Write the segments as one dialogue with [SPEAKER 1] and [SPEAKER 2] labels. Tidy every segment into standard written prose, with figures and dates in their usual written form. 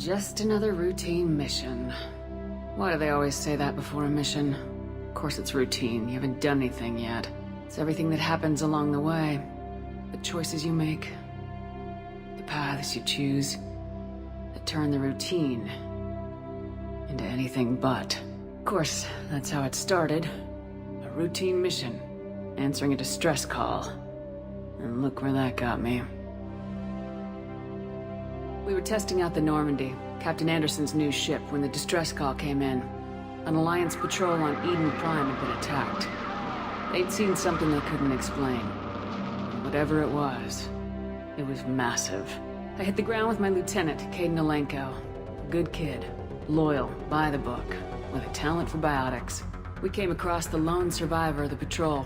[SPEAKER 1] Just another routine mission. Why do they always say that before a mission? Of course it's routine, you haven't done anything yet. It's everything that happens along the way. The choices you make, the paths you choose, that turn the routine into anything but. Of course, that's how it started. A routine mission, answering a distress call. And look where that got me. We were testing out the Normandy, Captain Anderson's new ship, when the distress call came in. An Alliance patrol on Eden Prime had been attacked. They'd seen something they couldn't explain. Whatever it was massive. I hit the ground with my lieutenant, Caden Alenko. A good kid, loyal, by the book, with a talent for biotics. We came across the lone survivor of the patrol,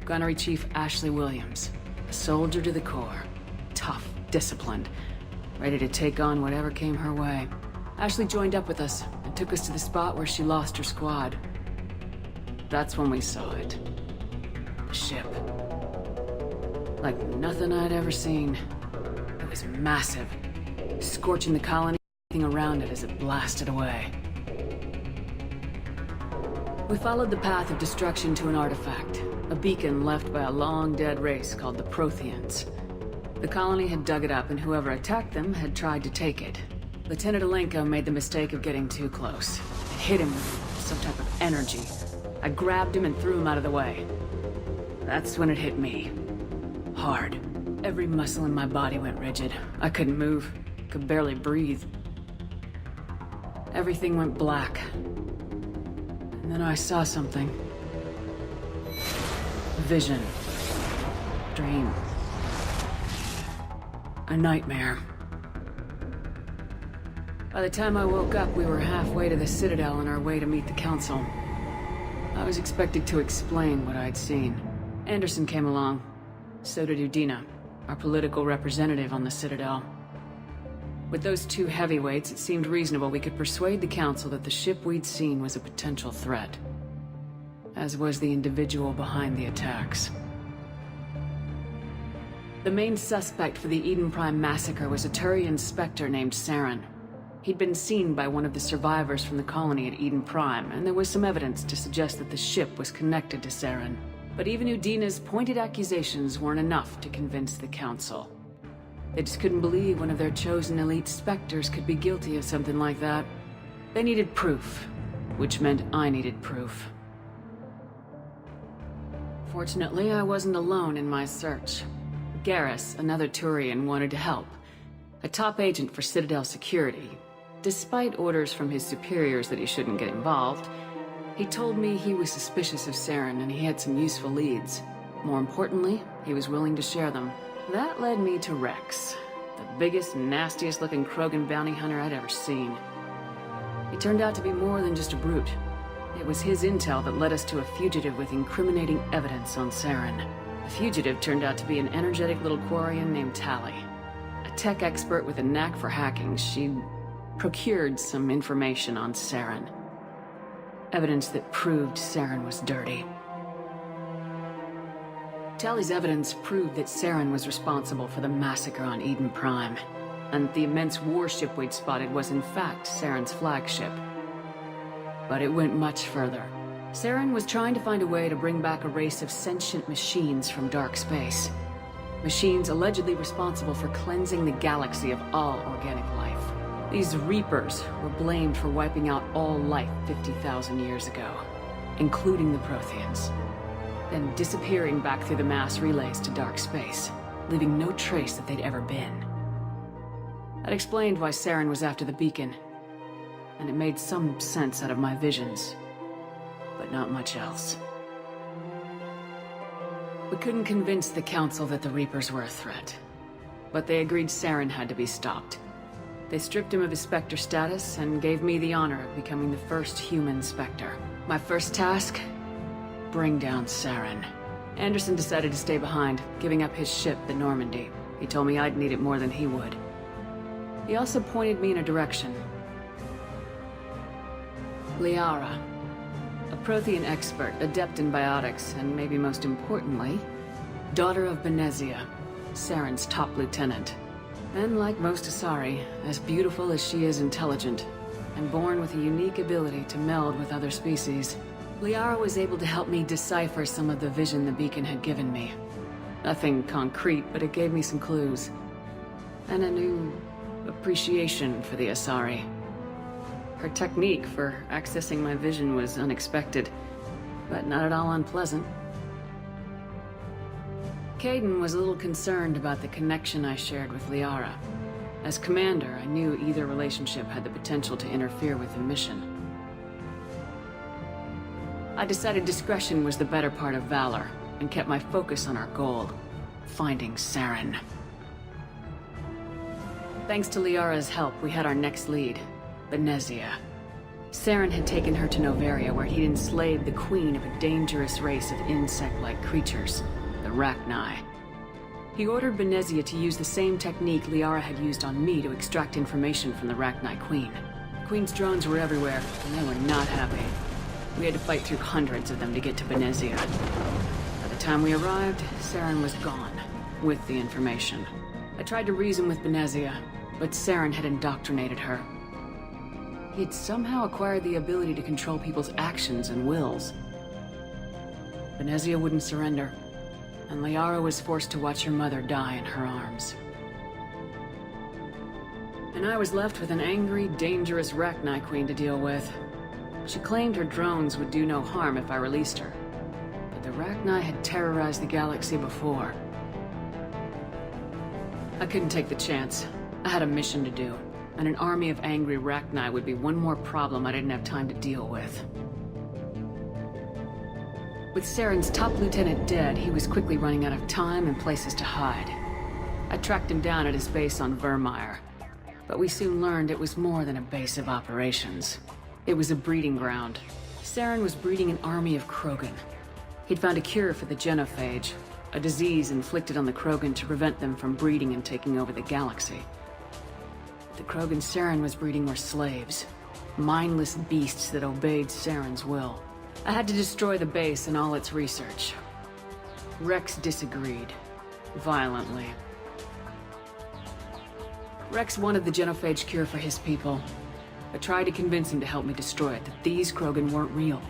[SPEAKER 1] Gunnery Chief Ashley Williams. A soldier to the core. Tough, disciplined, ready to take on whatever came her way. Ashley joined up with us and took us to the spot where she lost her squad. That's when we saw it. The ship. Like nothing I'd ever seen. It was massive, scorching the colony around it as it blasted away. We followed the path of destruction to an artifact, a beacon left by a long-dead race called the Protheans. The colony had dug it up, and whoever attacked them had tried to take it. Lieutenant Alenko made the mistake of getting too close. It hit him with some type of energy. I grabbed him and threw him out of the way. That's when it hit me. Hard. Every muscle in my body went rigid. I couldn't move. Could barely breathe. Everything went black. And then I saw something. A vision. Dream. A nightmare. By the time I woke up, we were halfway to the Citadel on our way to meet the Council. I was expected to explain what I'd seen. Anderson came along. So did Udina, our political representative on the Citadel. With those two heavyweights, it seemed reasonable we could persuade the Council that the ship we'd seen was a potential threat. As was the individual behind the attacks. The main suspect for the Eden Prime massacre was a Turian Spectre named Saren. He'd been seen by one of the survivors from the colony at Eden Prime, and there was some evidence to suggest that the ship was connected to Saren. But even Udina's pointed accusations weren't enough to convince the Council. They just couldn't believe one of their chosen elite Spectres could be guilty of something like that. They needed proof, which meant I needed proof. Fortunately, I wasn't alone in my search. Garrus, another Turian, wanted to help. A top agent for Citadel security. Despite orders from his superiors that he shouldn't get involved, he told me he was suspicious of Saren and he had some useful leads. More importantly, he was willing to share them. That led me to Rex, the biggest, nastiest looking Krogan bounty hunter I'd ever seen. He turned out to be more than just a brute. It was his intel that led us to a fugitive with incriminating evidence on Saren. The fugitive turned out to be an energetic little Quarian named Tali. A tech expert with a knack for hacking, she'd procured some information on Saren. Evidence that proved Saren was dirty. Tali's evidence proved that Saren was responsible for the massacre on Eden Prime, and the immense warship we'd spotted was in fact Saren's flagship. But it went much further. Saren was trying to find a way to bring back a race of sentient machines from dark space. Machines allegedly responsible for cleansing the galaxy of all organic life. These Reapers were blamed for wiping out all life 50,000 years ago, including the Protheans, then disappearing back through the mass relays to dark space, leaving no trace that they'd ever been. That explained why Saren was after the beacon, and it made some sense out of my visions, but not much else. We couldn't convince the Council that the Reapers were a threat, but they agreed Saren had to be stopped. They stripped him of his Spectre status and gave me the honor of becoming the first human Spectre. My first task? Bring down Saren. Anderson decided to stay behind, giving up his ship, the Normandy. He told me I'd need it more than he would. He also pointed me in a direction. Liara, a Prothean expert, adept in biotics, and maybe most importantly, daughter of Benezia, Saren's top lieutenant. And like most Asari, as beautiful as she is intelligent, and born with a unique ability to meld with other species, Liara was able to help me decipher some of the vision the beacon had given me. Nothing concrete, but it gave me some clues. And a new appreciation for the Asari. Her technique for accessing my vision was unexpected, but not at all unpleasant. Kaidan was a little concerned about the connection I shared with Liara. As commander, I knew either relationship had the potential to interfere with the mission. I decided discretion was the better part of valor, and kept my focus on our goal, finding Saren. Thanks to Liara's help, we had our next lead, Benezia. Saren had taken her to Noveria, where he'd enslaved the queen of a dangerous race of insect-like creatures, the Rachni. He ordered Benezia to use the same technique Liara had used on me to extract information from the Rachni queen. The queen's drones were everywhere, and they were not happy. We had to fight through hundreds of them to get to Benezia. By the time we arrived, Saren was gone, with the information. I tried to reason with Benezia, but Saren had indoctrinated her. He had somehow acquired the ability to control people's actions and wills. Benezia wouldn't surrender, and Liara was forced to watch her mother die in her arms. And I was left with an angry, dangerous Rachni queen to deal with. She claimed her drones would do no harm if I released her, but the Rachni had terrorized the galaxy before. I couldn't take the chance. I had a mission to do, and an army of angry Rachni would be one more problem I didn't have time to deal with. With Saren's top lieutenant dead, he was quickly running out of time and places to hide. I tracked him down at his base on Vermeer, but we soon learned it was more than a base of operations. It was a breeding ground. Saren was breeding an army of Krogan. He'd found a cure for the genophage, a disease inflicted on the Krogan to prevent them from breeding and taking over the galaxy. The Krogan Saren was breeding were slaves, mindless beasts that obeyed Saren's will. I had to destroy the base and all its research. Rex disagreed, violently. Rex wanted the genophage cure for his people. I tried to convince him to help me destroy it, that these Krogan weren't real.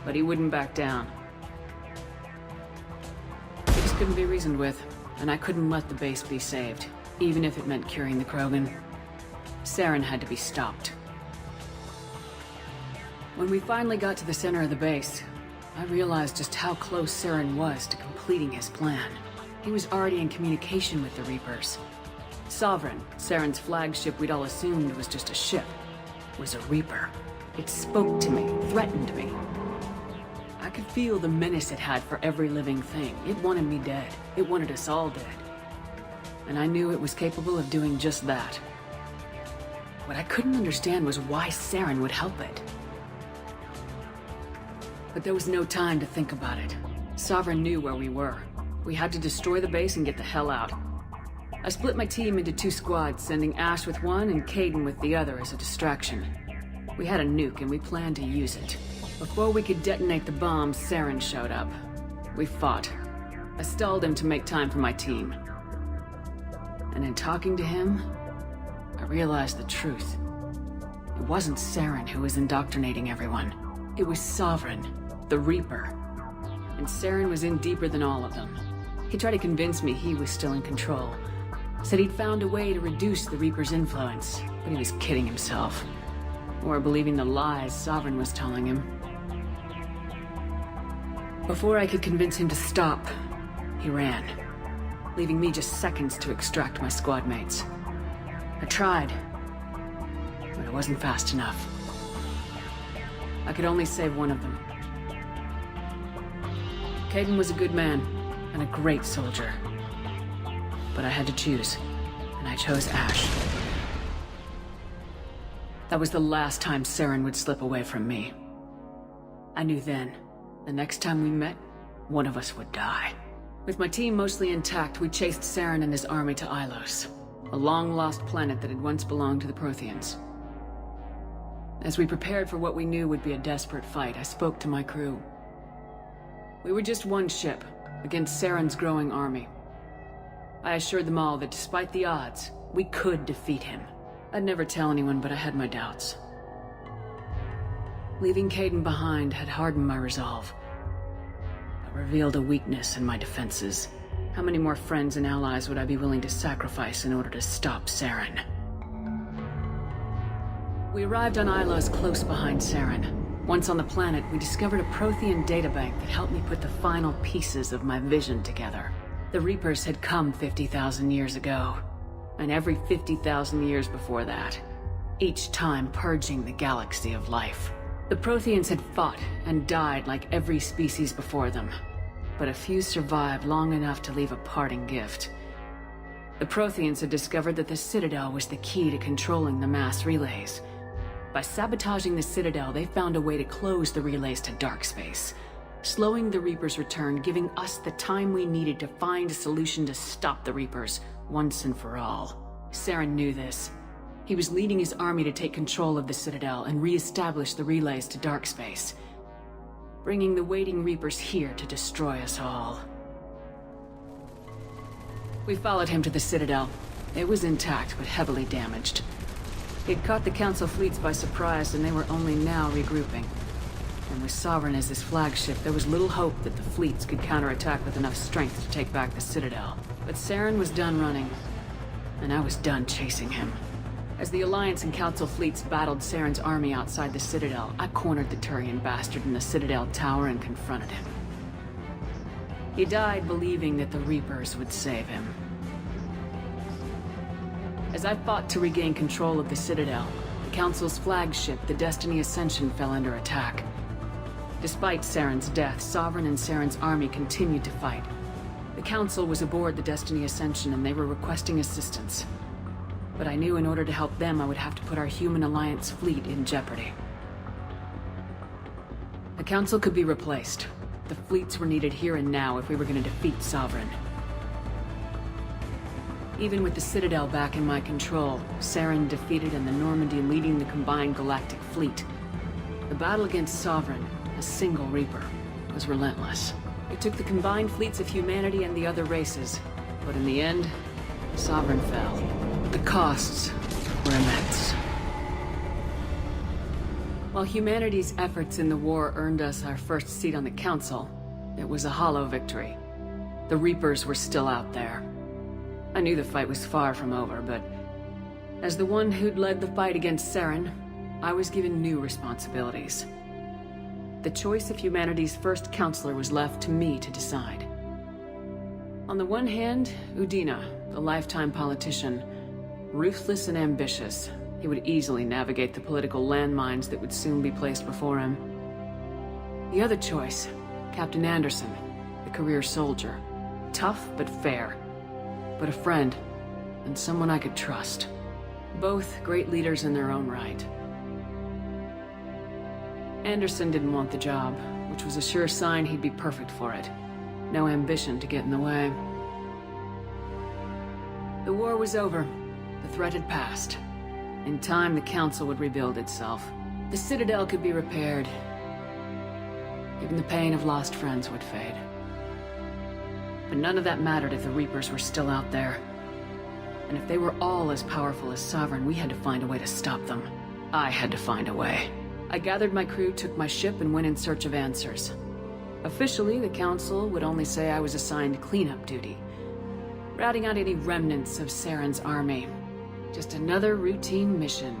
[SPEAKER 1] But he wouldn't back down. He just couldn't be reasoned with, and I couldn't let the base be saved, even if it meant curing the Krogan. Saren had to be stopped. When we finally got to the center of the base, I realized just how close Saren was to completing his plan. He was already in communication with the Reapers. Sovereign, Saren's flagship we'd all assumed was just a ship, was a Reaper. It spoke to me, threatened me. I could feel the menace it had for every living thing. It wanted me dead. It wanted us all dead. And I knew it was capable of doing just that. What I couldn't understand was why Saren would help it. But there was no time to think about it. Sovereign knew where we were. We had to destroy the base and get the hell out. I split my team into 2 squads, sending Ash with one and Kaidan with the other as a distraction. We had a nuke and we planned to use it. Before we could detonate the bomb, Saren showed up. We fought. I stalled him to make time for my team. And in talking to him, I realized the truth. It wasn't Saren who was indoctrinating everyone. It was Sovereign, the Reaper. And Saren was in deeper than all of them. He tried to convince me he was still in control. Said he'd found a way to reduce the Reaper's influence, but he was kidding himself. Or believing the lies Sovereign was telling him. Before I could convince him to stop, he ran, leaving me just seconds to extract my squad mates. I tried, but it wasn't fast enough. I could only save one of them. Kaidan was a good man, and a great soldier. But I had to choose, and I chose Ash. That was the last time Saren would slip away from me. I knew then, the next time we met, one of us would die. With my team mostly intact, we chased Saren and his army to Ilos, a long-lost planet that had once belonged to the Protheans. As we prepared for what we knew would be a desperate fight, I spoke to my crew. We were just one ship, against Saren's growing army. I assured them all that despite the odds, We could defeat him. I'd never tell anyone, but I had my doubts. Leaving Caden behind had hardened my resolve, but revealed a weakness in my defenses. How many more friends and allies would I be willing to sacrifice in order to stop Saren? We arrived on Ilos close behind Saren. Once on the planet, we discovered a Prothean databank that helped me put the final pieces of my vision together. The Reapers had come 50,000 years ago, and every 50,000 years before that, each time purging the galaxy of life. The Protheans had fought and died like every species before them, but a few survived long enough to leave a parting gift. The Protheans had discovered that the Citadel was the key to controlling the mass relays. By sabotaging the Citadel, they found a way to close the relays to dark space, slowing the Reapers' return, giving us the time we needed to find a solution to stop the Reapers once and for all. Saren knew this. He was leading his army to take control of the Citadel and re-establish the relays to dark space, bringing the waiting Reapers here to destroy us all. We followed him to the Citadel. It was intact, but heavily damaged. He'd caught the Council fleets by surprise, and they were only now regrouping. And with Sovereign as his flagship, there was little hope that the fleets could counterattack with enough strength to take back the Citadel. But Saren was done running, and I was done chasing him. As the Alliance and Council fleets battled Saren's army outside the Citadel, I cornered the Turian bastard in the Citadel tower and confronted him. He died believing that the Reapers would save him. As I fought to regain control of the Citadel, the Council's flagship, the Destiny Ascension, fell under attack. Despite Saren's death, Sovereign and Saren's army continued to fight. The Council was aboard the Destiny Ascension and they were requesting assistance. But I knew in order to help them, I would have to put our human Alliance fleet in jeopardy. The Council could be replaced. The fleets were needed here and now if we were going to defeat Sovereign. Even with the Citadel back in my control, Saren defeated and the Normandy leading the combined galactic fleet. The battle against Sovereign, a single Reaper, was relentless. It took the combined fleets of humanity and the other races, but in the end, Sovereign fell. The costs were immense. While humanity's efforts in the war earned us our first seat on the Council, it was a hollow victory. The Reapers were still out there. I knew the fight was far from over, but as the one who'd led the fight against Saren, I was given new responsibilities. The choice of humanity's first counselor was left to me to decide. On the one hand, Udina, the lifetime politician, ruthless and ambitious. He would easily navigate the political landmines that would soon be placed before him. The other choice, Captain Anderson, the career soldier. Tough but fair. But a friend, and someone I could trust. Both great leaders in their own right. Anderson didn't want the job, which was a sure sign he'd be perfect for it. No ambition to get in the way. The war was over. The threat had passed. In time, the Council would rebuild itself. The Citadel could be repaired. Even the pain of lost friends would fade. But none of that mattered if the Reapers were still out there. And if they were all as powerful as Sovereign, we had to find a way to stop them. I had to find a way. I gathered my crew, took my ship, and went in search of answers. Officially, the Council would only say I was assigned cleanup duty, routing out any remnants of Saren's army. Just another routine mission